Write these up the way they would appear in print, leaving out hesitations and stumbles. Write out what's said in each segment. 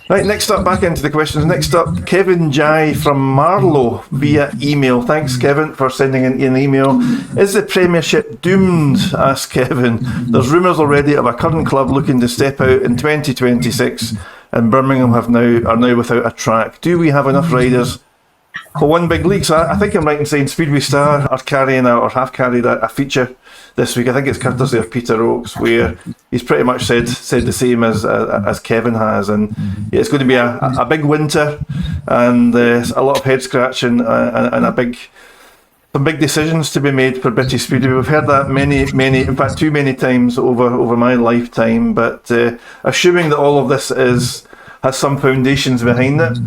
Right, next up, back into the questions. Next up, Kevin Jai from Marlow via email. Thanks, Kevin, for sending in an email. Is the Premiership doomed? Asked Kevin. There's rumours already of a current club looking to step out in 2026, and Birmingham are now without a track. Do we have enough riders for one big league? So I think I'm right in saying Speedway Star are carrying or have carried a feature this week. I think it's courtesy of Peter Oakes, where he's pretty much said the same as Kevin has, and yeah, it's going to be a big winter, and a lot of head scratching and some big decisions to be made for British Speedway. We've heard that many, in fact too many times over my lifetime, but assuming that all of this has some foundations behind it,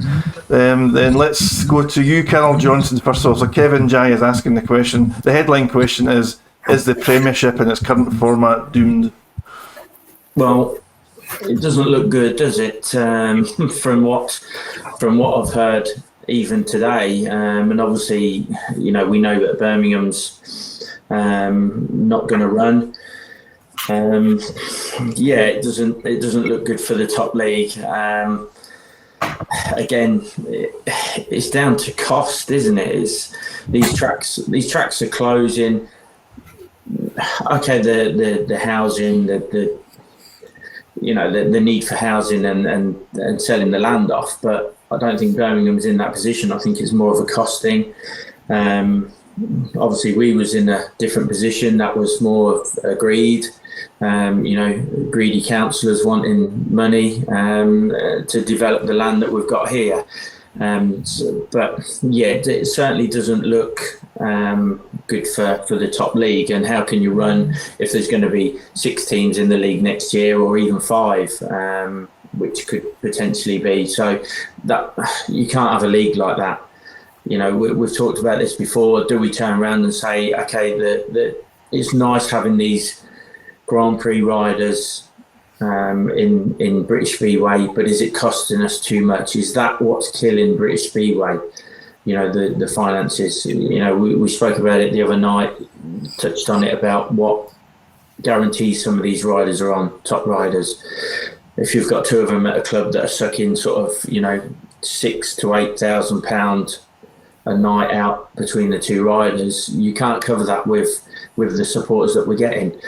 then let's go to you, Colonel Johnston, first of all. So Kevin Jai is asking the question. The headline question is the Premiership in its current format doomed? Well, it doesn't look good, does it? From what I've heard even today, and obviously, we know that Birmingham's not going to run. It doesn't look good for the top league. Again, it's down to cost, isn't it? These tracks are closing. Okay, the housing, the need for housing and selling the land off, but I don't think Birmingham's in that position. I think it's more of a cost thing. Obviously, we was in a different position. That was more agreed. Greedy councillors wanting money to develop the land that we've got here. It certainly doesn't look good for the top league. And how can you run if there's going to be 6 teams in the league next year, or even 5, which could potentially be? So that you can't have a league like that. We've talked about this before. Do we turn around and say, okay, it's nice having these Grand Prix riders in British Speedway, but is it costing us too much? Is that what's killing British Speedway? The finances. We spoke about it the other night, touched on it about what guarantees some of these riders are on, top riders. If you've got 2 of them at a club that are sucking sort of, £6,000 to £8,000 a night out between the 2 riders, you can't cover that with the supporters that we're getting.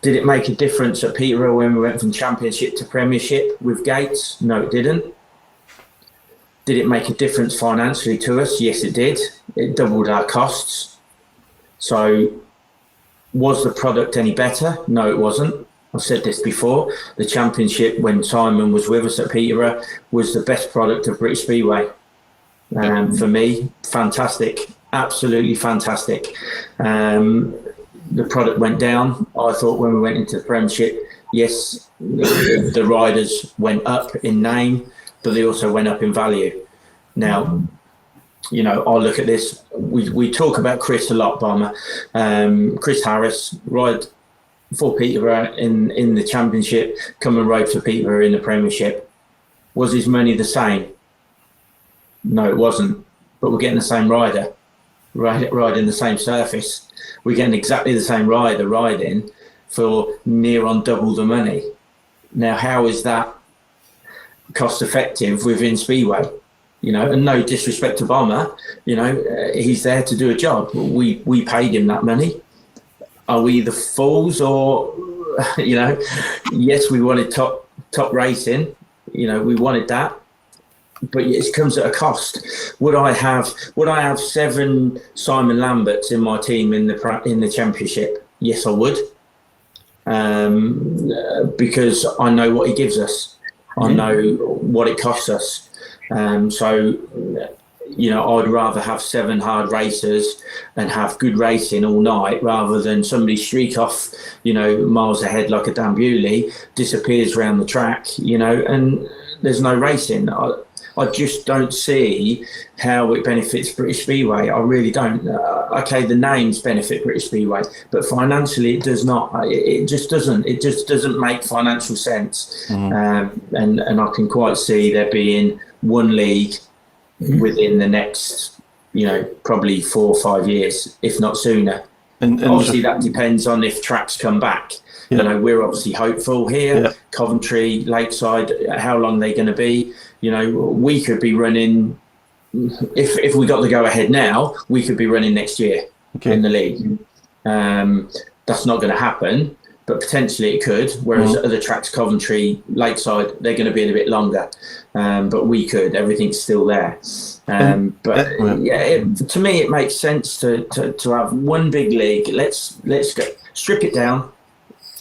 Did it make a difference at Peterborough when we went from Championship to Premiership with Gates? No, it didn't. Did it make a difference financially to us? Yes, it did. It doubled our costs. So was the product any better? No, it wasn't. I've said this before. The Championship, when Simon was with us at Peterborough, was the best product of British Speedway. For me, fantastic. Absolutely fantastic. The product went down. I thought when we went into the Premiership, yes, the riders went up in name, but they also went up in value. Now, I look at this. We talk about Chris a lot, Bomber. Chris Harris ride for Peterborough in the Championship, come and ride for Peterborough in the Premiership. Was his money the same? No, it wasn't. But we're getting the same rider, riding the same surface. We're getting exactly the same rider riding for near on double the money. Now, how is that cost effective within Speedway? And no disrespect to Bomber, he's there to do a job. We paid him that money. Are we the fools, or yes, we wanted top racing. We wanted that. But it comes at a cost. Would I have 7 Simon Lamberts in my team in the Championship? Yes, I would, because I know what he gives us. I know what it costs us. I'd rather have 7 hard racers and have good racing all night, rather than somebody streak off, miles ahead like a damn beauty, disappears around the track, and there's no racing. I just don't see how it benefits British Speedway. I really don't. Okay, the names benefit British Speedway, but financially it does not. It just doesn't. It just doesn't make financial sense. Mm-hmm. And I can quite see there being one league within the next, probably 4 or 5 years, if not sooner. Obviously, that depends on if tracks come back. Yeah. You know, we're obviously hopeful here. Yeah. Coventry, Lakeside, how long they're going to be? You know, we could be running. If we got the go ahead now, we could be running next year in the league. That's not going to happen, but potentially it could. Whereas other tracks, Coventry, Lakeside, they're going to be a bit longer. But we could. Everything's still there. To me, it makes sense to have one big league. Let's go strip it down,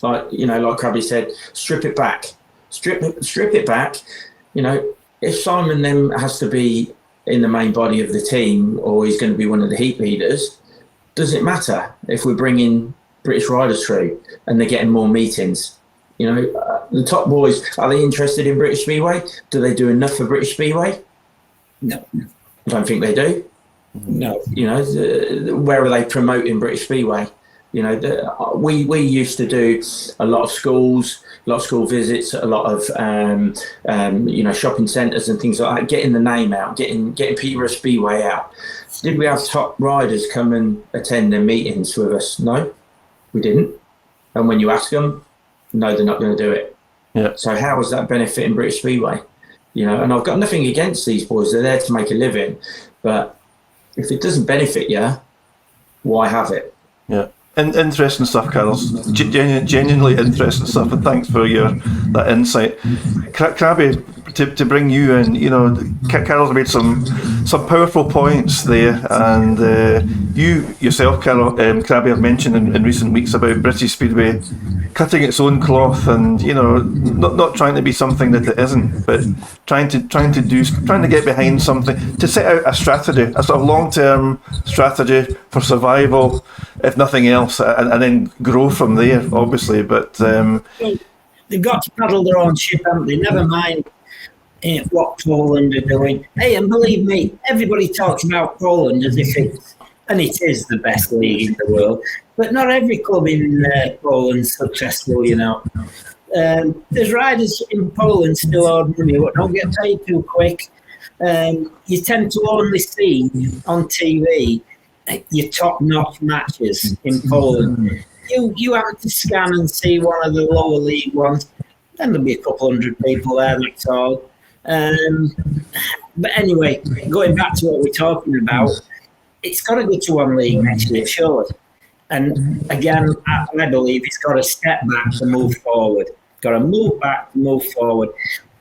like Crabby said, strip it back. You know, if Simon then has to be in the main body of the team, or he's going to be one of the heat leaders, does it matter if we're bringing British riders through and they're getting more meetings? You know, the top boys, are they interested in British Speedway? Do they do enough for British Speedway? No. I don't think they do. No. You know, where are they promoting British Speedway? You know, we used to do a lot of school visits, a lot of shopping centres and things like that, getting the name out, getting Peterboroughspeedway out. Did we have top riders come and attend their meetings with us? No, we didn't. And when you ask them, no, they're not going to do it. Yeah. So how is that benefiting British Speedway? You know, and I've got nothing against these boys. They're there to make a living. But if it doesn't benefit you, why have it? Yeah. Interesting stuff, Carol. Genuinely interesting stuff, and thanks for that insight. Crabby, to bring you in, you know, Carol's made some powerful points there, and you yourself, Crabby, have mentioned in recent weeks about British Speedway cutting its own cloth, and you know, not trying to be something that it isn't, but trying to get behind something, to set out a strategy, a sort of long-term strategy for survival, if nothing else, and then grow from there, obviously. But they've got to paddle their own ship, haven't they? Never mind what Poland are doing. Hey, and believe me, everybody talks about Poland as if it is the best league in the world. But not every club in Poland's successful, you know. There's riders in Poland still earn money, but don't get paid too quick. You tend to only see on TV your top-notch matches in Poland. You have to scan and see one of the lower league ones, then there'll be a couple hundred people there, that's all. But anyway, going back to what we're talking about, it's got to go to one league next year, surely. And again, I believe it's got to step back to move forward. Got to move back to move forward.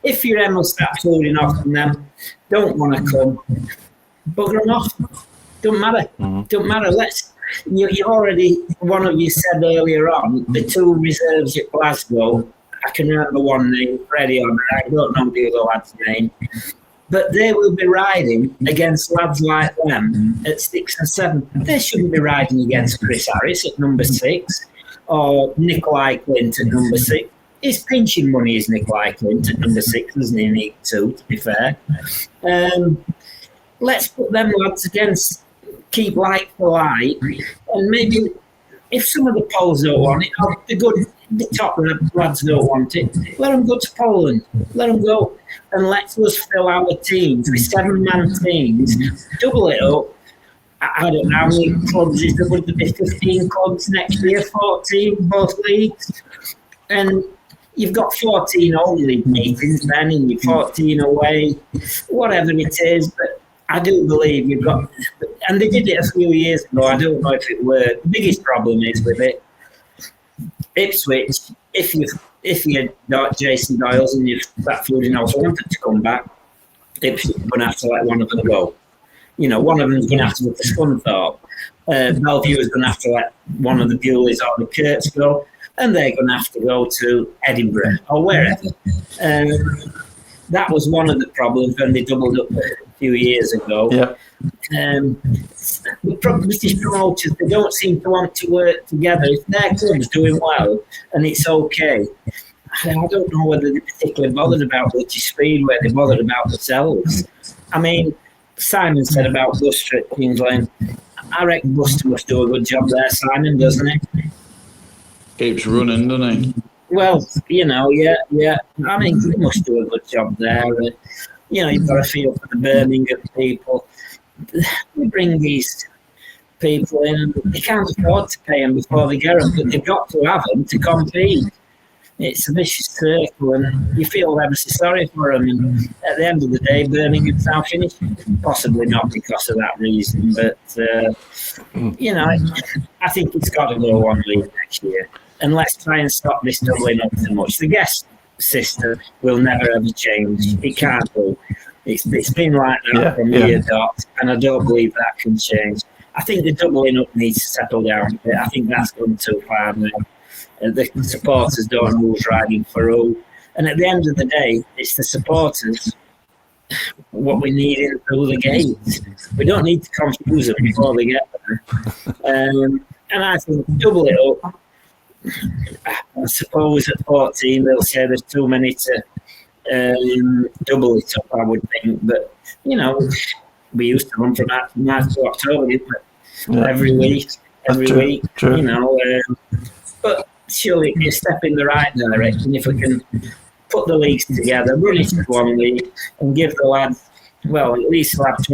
If your Emma starts holding off on them, don't want to come, bugger them off. Don't matter. Don't matter. You already, one of you said earlier on, the two reserves at Glasgow, I can remember one name, Freddie on it, I don't know the other lad's name, but they will be riding against lads like them at 6 and 7. They shouldn't be riding against Chris Harris at number 6 or Nikolai Clint at number 6. He's pinching money, is Nikolai Clint at number 6, isn't he? Need to be fair. Let's put them lads against, keep like for like, and maybe if some of the Poles don't want it, or the top lads don't want it, let them go to Poland. Let them go, and let us fill our teams with 7-man teams, double it up. I don't know how many clubs is there, would there be 15 clubs next year, 14, both leagues, and you've got 14 home league meetings then, and you're 14 away, whatever it is, but I do believe you've got, and they did it a few years ago, I don't know if it worked. The biggest problem is with it, Ipswich, if you're Jason Doyles and you've Stratford and also wanted to come back, Ipswich are going to have to let one of them go. You know, one of them's going to have to go to Scunthorpe. Bellevue is going to have to let one of the Bewleys or the Kurtz go, and they're going to have to go to Edinburgh or wherever. That was one of the problems when they doubled up a few years ago. Yeah. The British promoters, they don't seem to want to work together. If their club's doing well and it's okay, I don't know whether they're particularly bothered about British Speedway, they're bothered about themselves. I mean, Simon said about Buster at Kingsland. I reckon Buster must do a good job there, Simon, doesn't he? Keeps running, doesn't he? Well, you know, yeah. I mean, he must do a good job there. You know, you've got to feel for the Birmingham people. We bring these people in, and they can't afford to pay them before they get them, but they've got to have them to compete. It's a vicious circle, and you feel ever so sorry for them. And at the end of the day, Birmingham's now finished. Possibly not because of that reason, but you know, I think it's got to go one league next year. And let's try and stop this doubling up too much. The guest system will never ever change. It can't do. It's been like that from year dot, and I don't believe that can change. I think the doubling up needs to settle down. I think that's gone too far now. The supporters don't know who's riding for who. And at the end of the day, it's the supporters what we need in through the gates. We don't need to confuse them before they get there. And I think double it up. I suppose at 14 they'll say there's too many to double it up, I would think. But, you know, we used to run from March to October, didn't we? Every week, you know. But surely it's a step in the right direction if we can put the leagues together, run it as one league, and give the lads, well, at least we'll have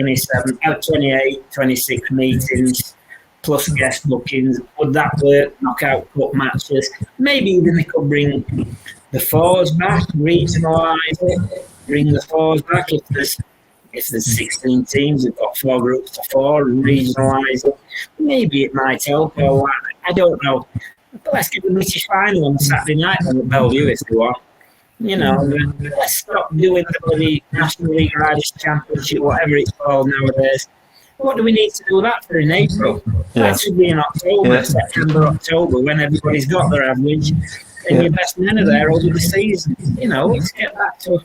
28, 26 meetings, plus guest bookings. Would that work? Knockout cup matches. Maybe even they could bring the fours back, regionalise it, bring the fours back. If there's 16 teams, we've got 4 groups of 4, and regionalise it. Maybe it might help. Or I don't know. But let's get the British final on Saturday night on the Bellevue if they want. You know, let's stop doing the bloody National League Riders Championship, whatever it's called nowadays. What do we need to do that for in April? That should be in October, September, October, when everybody's got their average and your best men are there over the season. You know, let's get back to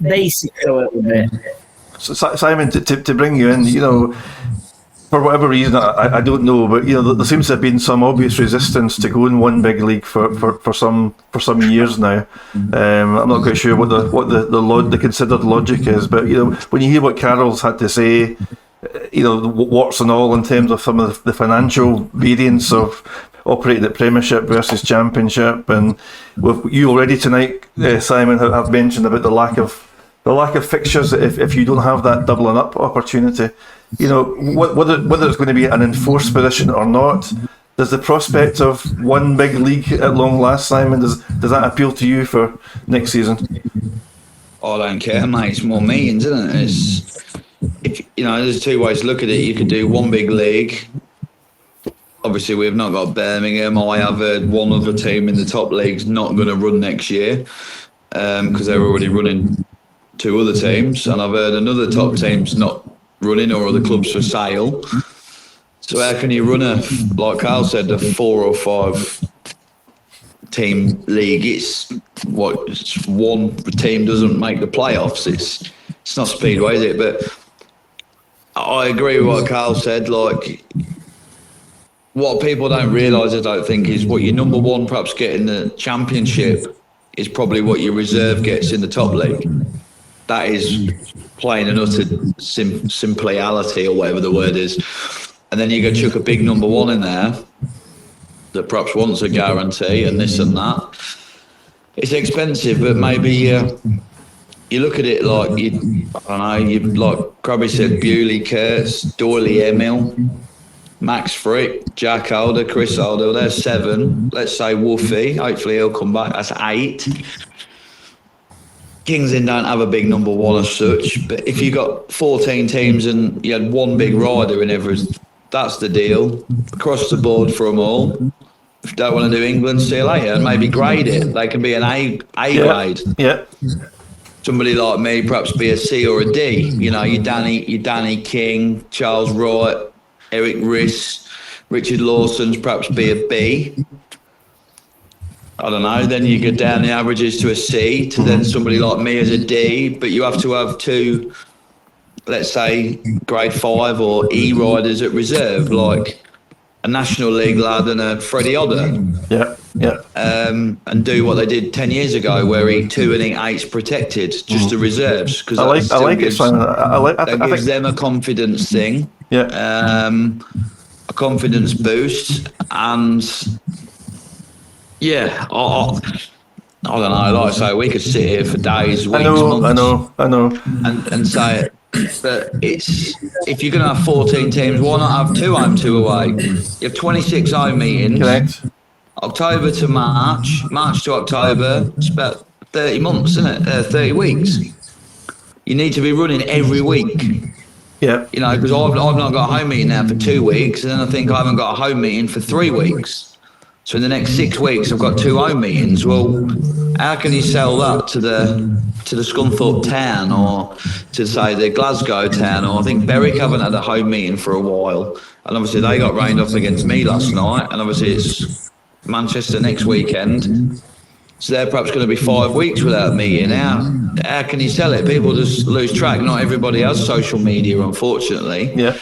basics a little bit. So, Simon, to bring you in, you know, for whatever reason, I don't know, but you know, there seems to have been some obvious resistance to go in one big league for some years now. I'm not quite sure what the considered logic is, but you know, when you hear what Carol's had to say, you know, warts and all in terms of some of the financial variance of operating at Premiership versus Championship, and you already tonight, Simon, have mentioned about the lack of fixtures if you don't have that doubling up opportunity. You know, whether it's going to be an enforced position or not, does the prospect of one big league at long last, Simon, does that appeal to you for next season? I don't care, mate. It's more meetings, isn't it? You know, there's 2 ways to look at it. You could do one big league. Obviously, we've not got Birmingham. I have heard one other team in the top league's not going to run next year because they're already running 2 other teams, and I've heard another top team's not running or other clubs for sale. So how can you run like Carl said, a 4 or 5 team league? It's one team doesn't make the playoffs. It's not Speedway, is it? But I agree with what Carl said. Like, what people don't realise, I don't think, is what your number one perhaps get in the Championship is probably what your reserve gets in the top league. That is plain and utter simplicity, or whatever the word is. And then you go chuck a big number one in there that perhaps wants a guarantee and this and that. It's expensive, but maybe you look at it like, like Crabby said, Bewley, Kurtz, Doyley, Emil, Max Frick, Jack Alder, Chris Alder, there's 7. Let's say Wolfie, hopefully he'll come back, that's 8. Kingslyn don't have a big number one as such, but if you got 14 teams and you had one big rider in every, that's the deal. Across the board for them all. If you don't want to do England, see you later, and maybe grade it. They can be an A grade. Yeah. Somebody like me perhaps be a C or a D. You know, your Danny King, Charles Wright, Eric Riss, Richard Lawson's perhaps be a B. I don't know, then you get down the averages to a C, to then somebody like me as a D, but you have to have 2, let's say, grade 5 or E riders at reserve, like a National League lad and a Freddie Odder. Yeah. And do what they did 10 years ago, where 2 and 8's protected, just the reserves. Because I like it, Simon. That gives them a confidence thing, a confidence boost, and... yeah, I don't know. Like I say, we could sit here for days, weeks, months. I know. And say it. But if you're going to have 14 teams, why not have 2 home, 2 away? You have 26 home meetings. Correct. October to March to October, it's about 30 months, isn't it? 30 weeks. You need to be running every week. Yeah. You know, because I've not got a home meeting now for 2 weeks, and then I think I haven't got a home meeting for 3 weeks. So in the next 6 weeks, I've got 2 home meetings. Well, how can you sell that to the Scunthorpe town, or to say the Glasgow town, or I think Berwick haven't had a home meeting for a while, and obviously they got rained off against me last night, and obviously it's Manchester next weekend, so they're perhaps going to be 5 weeks without a meeting. How can you sell it? People just lose track. Not everybody has social media, unfortunately. Yeah.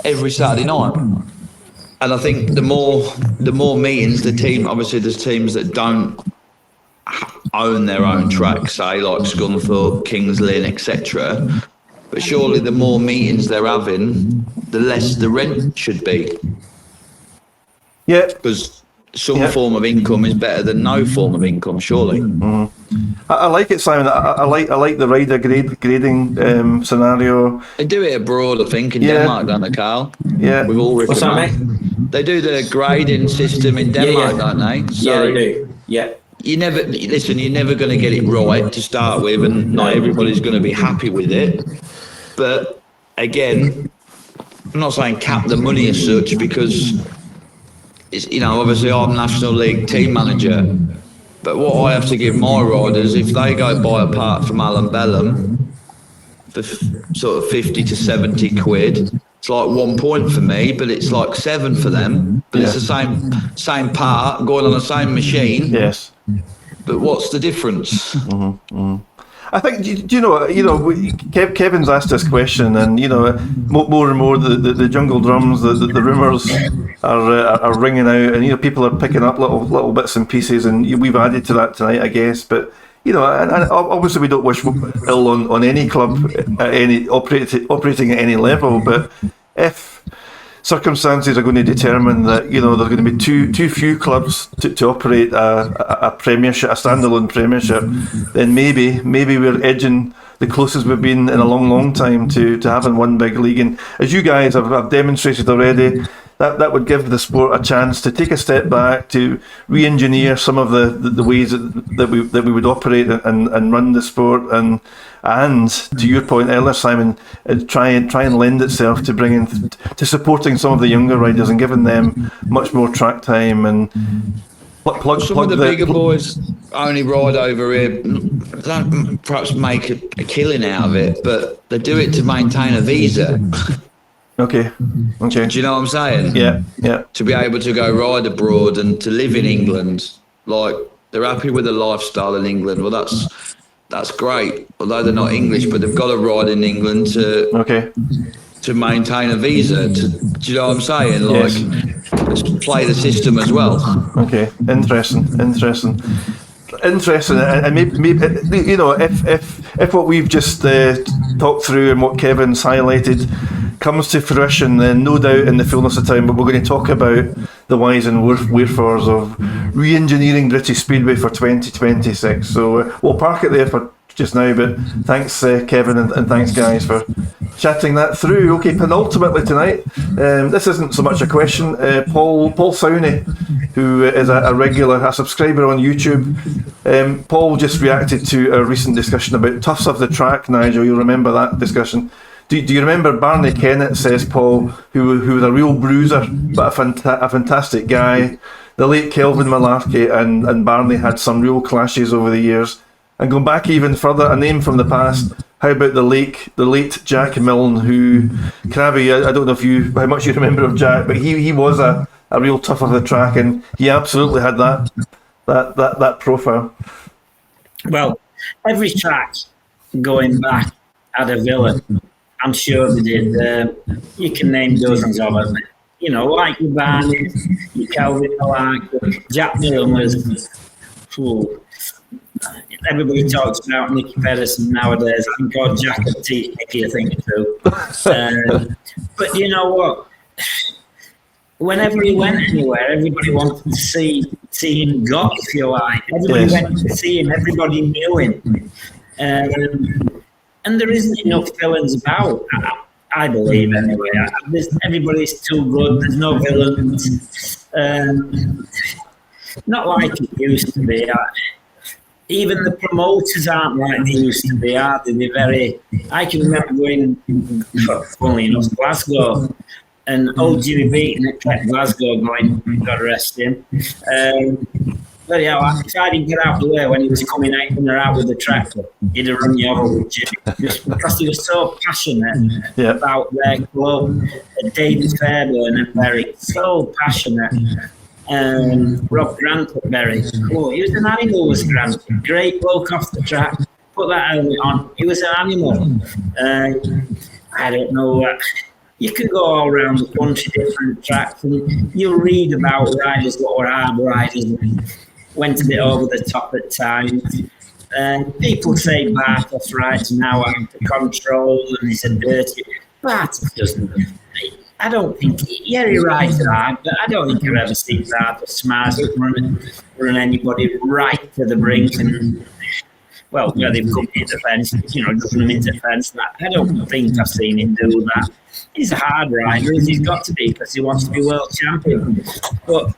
Every Saturday night. And I think the more meetings the team, obviously there's teams that don't own their own track, say like Scunthorpe, Kings Lynn, etc. But surely the more meetings they're having, the less the rent should be. Yeah. Because some form of income is better than no form of income, surely. I like it, Simon. I like the rider grading scenario. They do it abroad, I think, in Denmark, don't they, Carl? Yeah. We've all What's that, mate? They do the grading system in Denmark, don't they? So, they do. Yeah. You're never going to get it right to start with, and not everybody's going to be happy with it. But again, I'm not saying cap the money as such, because it's, you know, obviously I'm National League team manager, but what I have to give my riders, if they go buy a part from Alan Bellum for sort of 50 to 70 quid, it's like 1 point for me, but it's like 7 for them. But it's the same part going on the same machine. Yes. But what's the difference? I think, Kevin's asked this question, and more and more the jungle drums, the rumours are ringing out, and people are picking up little bits and pieces, and we've added to that tonight, I guess. But and obviously we don't wish ill on any club at any operating at any level. But if circumstances are going to determine that there's going to be too few clubs to operate a Premiership, a standalone Premiership, then maybe we're edging the closest we've been in a long time to having one big league. And as you guys have demonstrated already, that would give the sport a chance to take a step back, to re-engineer some of the ways that we would operate and run the sport, and to your point earlier, Simon, try and lend itself to bringing to supporting some of the younger riders and giving them much more track time and some of the bigger boys only ride over here, don't perhaps make a killing out of it, but they do it to maintain a visa. Okay. Do you know what I'm saying? Yeah. To be able to go ride abroad and to live in England, like they're happy with the lifestyle in England. Well, that's great. Although they're not English, but they've got to ride in England to maintain a visa. Do you know what I'm saying? Like, let's play the system as well. Okay. Interesting. And maybe if what we've just talked through and what Kevin's highlighted comes to fruition, then no doubt in the fullness of time, but we're going to talk about the whys and wherefores of re-engineering British Speedway for 2026. So we'll park it there for just now, but thanks Kevin and thanks guys for chatting that through. Okay, penultimately tonight, this isn't so much a question. Paul Sowney, who is a subscriber on YouTube, Paul just reacted to a recent discussion about toughs of the track. Nigel, you'll remember that discussion. Do you remember Barney Kennett, says Paul, who was a real bruiser, but a fantastic guy. The late Kelvin Malarkey and Barney had some real clashes over the years. And going back even further, a name from the past, how about the late Jack Milne, who, Crabby, I don't know how much you remember of Jack, but he was a real tough of the track, and he absolutely had that profile. Well, every track going back had a villain. I'm sure they did. You can name dozens of them. Like your Barney, your Kelvin Malarkey, Jack Milne was... Everybody talks about Nicky Pedersen nowadays. I think God Jack would teach Nicky a thing too. But you know what? Whenever he went anywhere, everybody wanted to see him go, if you like. Everybody went to see him. Everybody knew him. and there isn't enough villains about. I believe anyway. Everybody's too good. There's no villains. Not like it used to be. Even the promoters aren't like they used to be, are they? They're very. I can remember going, funnily enough, Glasgow, and old Jimmy Beaton at Glasgow going, God rest him. But yeah, if I didn't get out of the way when he was coming out in or out with the tractor, he'd have run you over with Jimmy. Just because he was so passionate about their club. David Fairburn at Berwick, so passionate. Rob Grant at Berwick. Oh, he was an animal, was Grant. Great bloke off the track. Put that helmet on. He was an animal. I don't know. You can go all around the country, different tracks, and you'll read about riders that were hard riders and went a bit over the top at times. People say Bartos rides now out of control and he's a dirty. Bartos doesn't. I don't think, he rides hard, but I don't think I've ever seen Bartos smart run anybody right to the brink and, well, where they've come into the fence, doesn't them into the fence. I don't think I've seen him do that. He's a hard rider, as he's got to be, because he wants to be world champion. But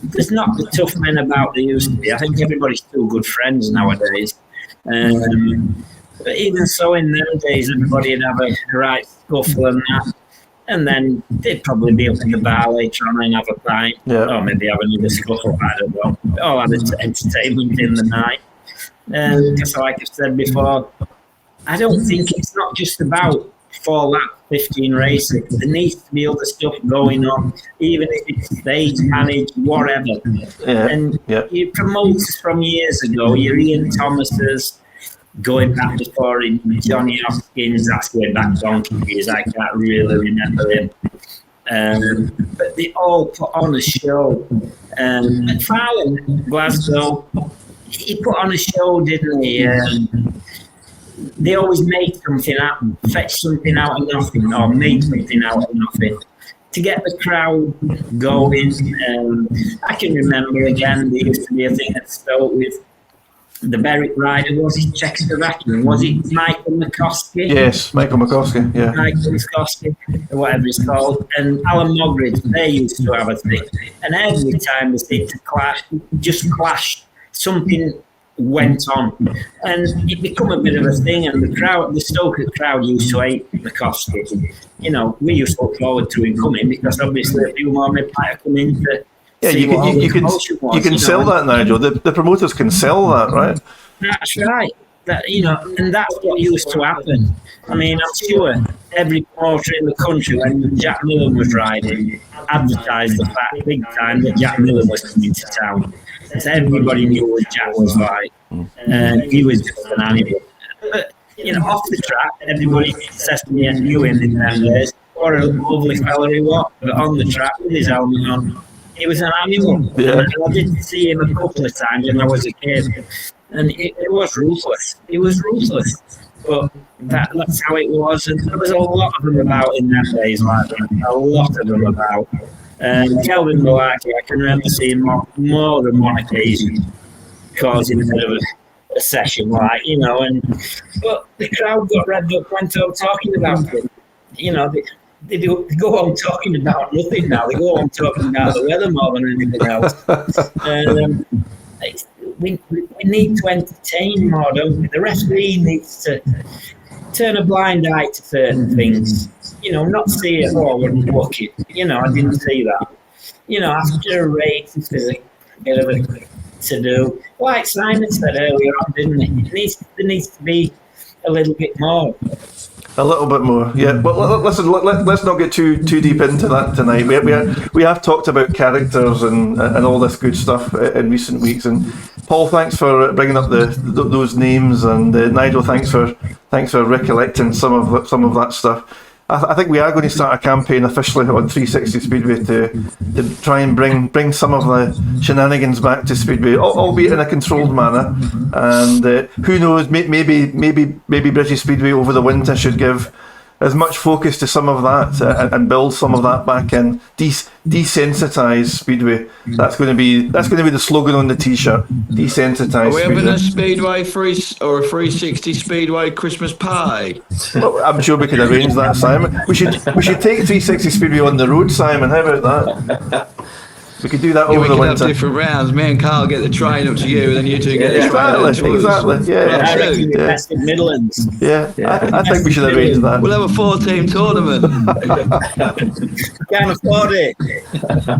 there's not the tough men about there used to be. I think everybody's still good friends nowadays. But even so, in them days, everybody would have a right scuffle and that. And then they'd probably be up in the bar later on and have a pint. Yeah. Or maybe have another scuffle, I don't know. All have entertainment in the night. Because like I've said before, I don't think it's not just about 4 lap 15 racing. There needs to be other stuff going on, even if it's stage managed, whatever. Your promoters from years ago, your Ian Thomases, going back before in Johnny Hoskins, that's going back donkey years, I can't really remember him. But they all put on a show. McFarlane, Glasgow, he put on a show, didn't he? They always made something happen, fetch something out of nothing, or made something out of nothing to get the crowd going. I can remember again, there used to be a thing at Stoke with the Berwick rider, was it Czechoslovakian? Was it Michael McCoskey? Yes, Michael McCoskey, yeah. Michael McCoskey, or whatever it's called. And Alan Mogridge, they used to have a thing. And every time they seemed to clash, something went on. And it became a bit of a thing, and the Stoke crowd used to hate McCoskey. We used to look forward to him coming, because obviously a few more might have come in to. Yeah, you can sell that, Nigel. The promoters can sell that, right? That's right. And that's what used to happen. I mean, I'm sure every promoter in the country, when Jack Millen was riding, advertised the fact big time that Jack Millen was coming to town. So everybody knew what Jack was like. He was just an animal. But, off the track, everybody says to me and knew him in them days. What a lovely fella he was. But on the track with his helmet on, he was an animal. Yeah. And I did see him a couple of times when I was a kid. And it was ruthless. He was ruthless. But that's how it was. And there was a lot of them about in them days like that. A lot of them about. Kelvin Malarkey, I can remember seeing more than one occasion causing a bit of a session, but the crowd got revved up, went on talking about it. They go on talking about nothing now. They go on talking about the weather more than anything else. We need to entertain more, don't we? The referee needs to turn a blind eye to certain things. Not see it forward and look it. I didn't see that. After a race, if there's a bit of a to do, like Simon said earlier on, didn't he? There needs to be a little bit more. A little bit more, yeah. But listen, let's not get too deep into that tonight. We have talked about characters and all this good stuff in recent weeks. And Paul, thanks for bringing up those names, and Nigel, thanks for recollecting some of that stuff. I think we are going to start a campaign officially on 360 Speedway to try and bring some of the shenanigans back to Speedway, albeit in a controlled manner. And who knows, maybe British Speedway over the winter should give as much focus to some of that and build some of that back in. Desensitise Speedway. That's going to be the slogan on the T-shirt. Desensitise. Are we Speedway. having a Speedway or a 360 Speedway Christmas party? Well, I'm sure we could arrange that, Simon. We should take 360 Speedway on the road, Simon. How about that? We could do that over We the could have winter. different rounds. Me and Carl get the train up to you, and then you two get the train up to us. Exactly. Yeah. I reckon the best in Midlands. Yeah. I think we should arrange that. We'll have a 4-team tournament. Can't afford it.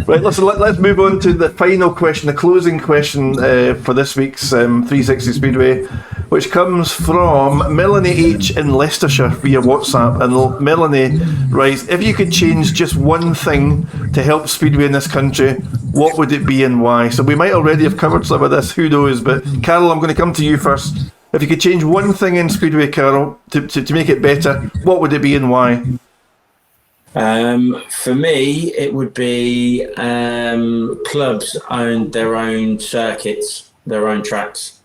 Right, let's move on to the final question, the closing question for this week's 360 Speedway, which comes from Melanie H in Leicestershire via WhatsApp. And Melanie writes, if you could change just one thing to help Speedway in this country, what would it be and why? So we might already have covered some of this, who knows, but Carol, I'm going to come to you first. If you could change one thing in Speedway, Carol, to make it better, what would it be and why? For me, it would be clubs own their own circuits, their own tracks.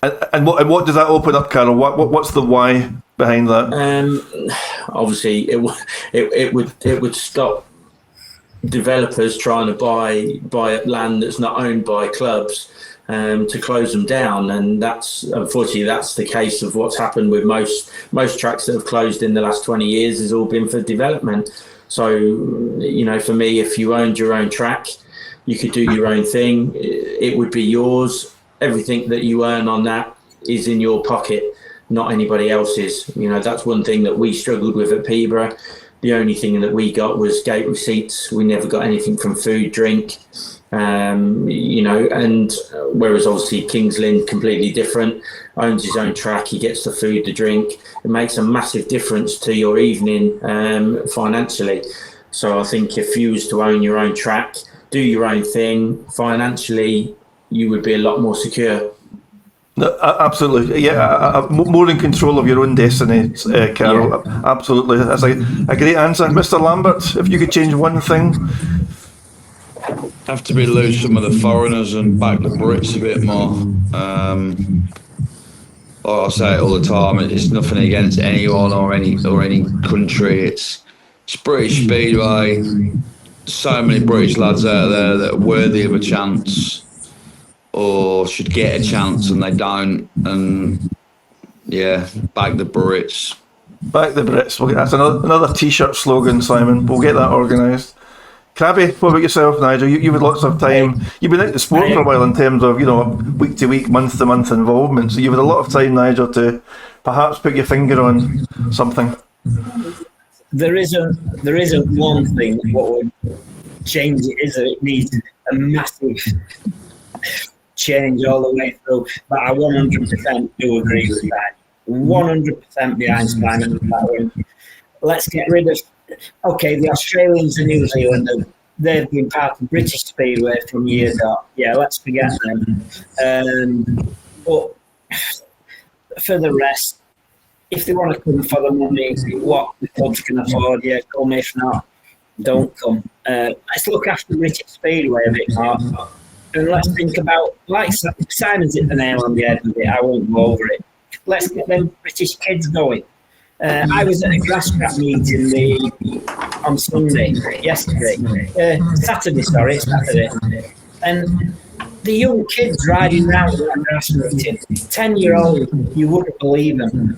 And what does that open up, Carol? What's the why behind that? Obviously, it would stop developers trying to buy land that's not owned by clubs to close them down, and that's unfortunately the case of what's happened with most tracks that have closed in the last 20 years. Has all been for development. So for me, if you owned your own track, you could do your own thing. It would be yours. Everything that you earn on that is in your pocket, not anybody else's. That's one thing that we struggled with at Peterborough. The only thing that we got was gate receipts. We never got anything from food, drink, and whereas obviously Kingslyn, completely different, owns his own track, he gets the food, the drink. It makes a massive difference to your evening financially. So I think if you was to own your own track, do your own thing, financially, you would be a lot more secure. No, absolutely, yeah. More in control of your own destiny, Carol. Yeah. Absolutely, that's a great answer, Mr. Lambert. If you could change one thing, have to be lose some of the foreigners and back the Brits a bit more. I say it all the time. It's nothing against anyone or any country. It's British Speedway. So many British lads out there that are worthy of a chance, or should get a chance, and they don't. And back the Brits. Back the Brits. That's another T-shirt slogan, Simon. We'll get that organised. Crabby, what about yourself, Nigel? You've had lots of time. You've been out the sport for a while in terms of week to week, month to month involvement. So you've had a lot of time, Nigel, to perhaps put your finger on something. There isn't one thing what would change it. Is that it needs a massive change all the way through, but I 100% do agree with that. 100% behind Simon on that one. Let's get rid of the Australians and New Zealanders. They've been part of British Speedway from years up. Yeah, let's forget them. But for the rest, if they want to come for the money, what the clubs can afford, come. If not, don't come. Let's look after British Speedway a bit more. And let's think about, like Simon's hit the nail on the head with it, I won't go over it. Let's get them British kids going. I was at a grass scrap meeting on Saturday. And the young kids riding around at that grass meeting, 10-year-old, you wouldn't believe them.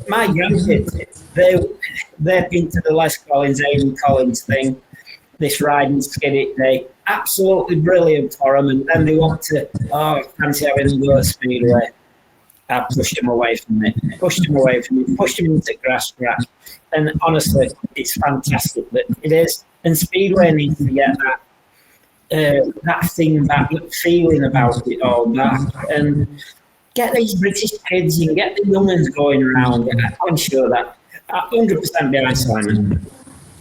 My grandkids, they've been to the Les Collins, Aidan Collins thing, this riding skid day. Absolutely brilliant for them. And then they want to, fancy having a go at Speedway. I pushed them away from it, pushed them into grass scrap. And honestly, it's fantastic that it is. And Speedway needs to get that thing back, that feeling about it all back. And get these British kids and get the young ones going around. I'm sure that 100% behind Simon.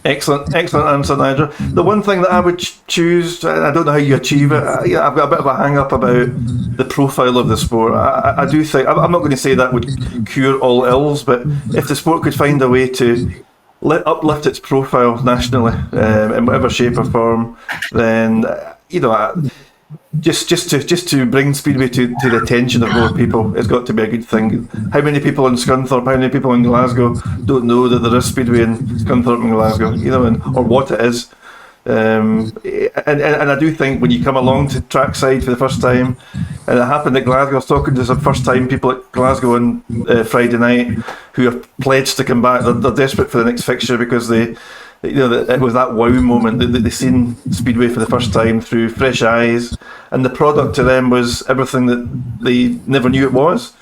Excellent answer, Nigel. The one thing that I would choose, I don't know how you achieve it. I've got a bit of a hang-up about the profile of the sport. I do think, I'm not going to say that would cure all ills, but if the sport could find a way to uplift its profile nationally in whatever shape or form, then just to bring Speedway to the attention of more people, it's got to be a good thing. How many people in Scunthorpe, how many people in Glasgow don't know that there is Speedway in Scunthorpe and Glasgow, you know, or what it is. And I do think when you come along to trackside for the first time, and it happened at Glasgow, I was talking to some first time people at Glasgow on Friday night who have pledged to come back. They're desperate for the next fixture because they, you know, it was that wow moment that they seen Speedway for the first time through fresh eyes, and the product to them was everything that they never knew it was.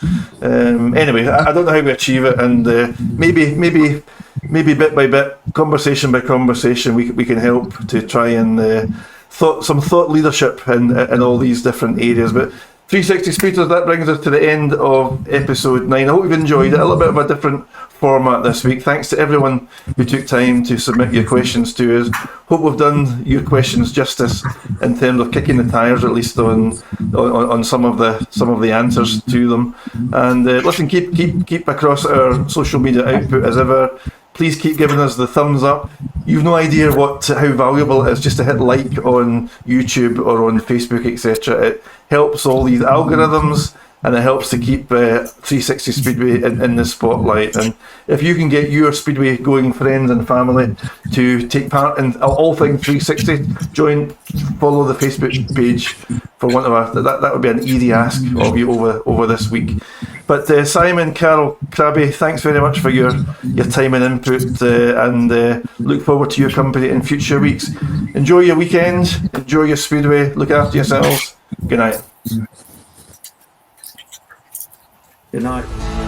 Anyway, I don't know how we achieve it, and maybe bit by bit, conversation by conversation, we can help to try and thought leadership in all these different areas. But 360 Speeders, that brings us to the end of episode 9. I hope you've enjoyed it. A little bit of a different format this week. Thanks to everyone who took time to submit your questions to us. Hope we've done your questions justice in terms of kicking the tires, at least on some of the answers to them. And listen, keep across our social media output as ever. Please keep giving us the thumbs up. You've no idea how valuable it is just to hit like on YouTube or on Facebook, etc. It helps all these algorithms, and it helps to keep 360 Speedway in the spotlight. And if you can get your Speedway going friends and family to take part in all things 360, follow the Facebook page for one of that would be an easy ask of you over this week. But Simon, Carol, Crabby, thanks very much for your time and input, and look forward to your company in future weeks. Enjoy your weekend, enjoy your Speedway, look after yourselves. Good night. Good night.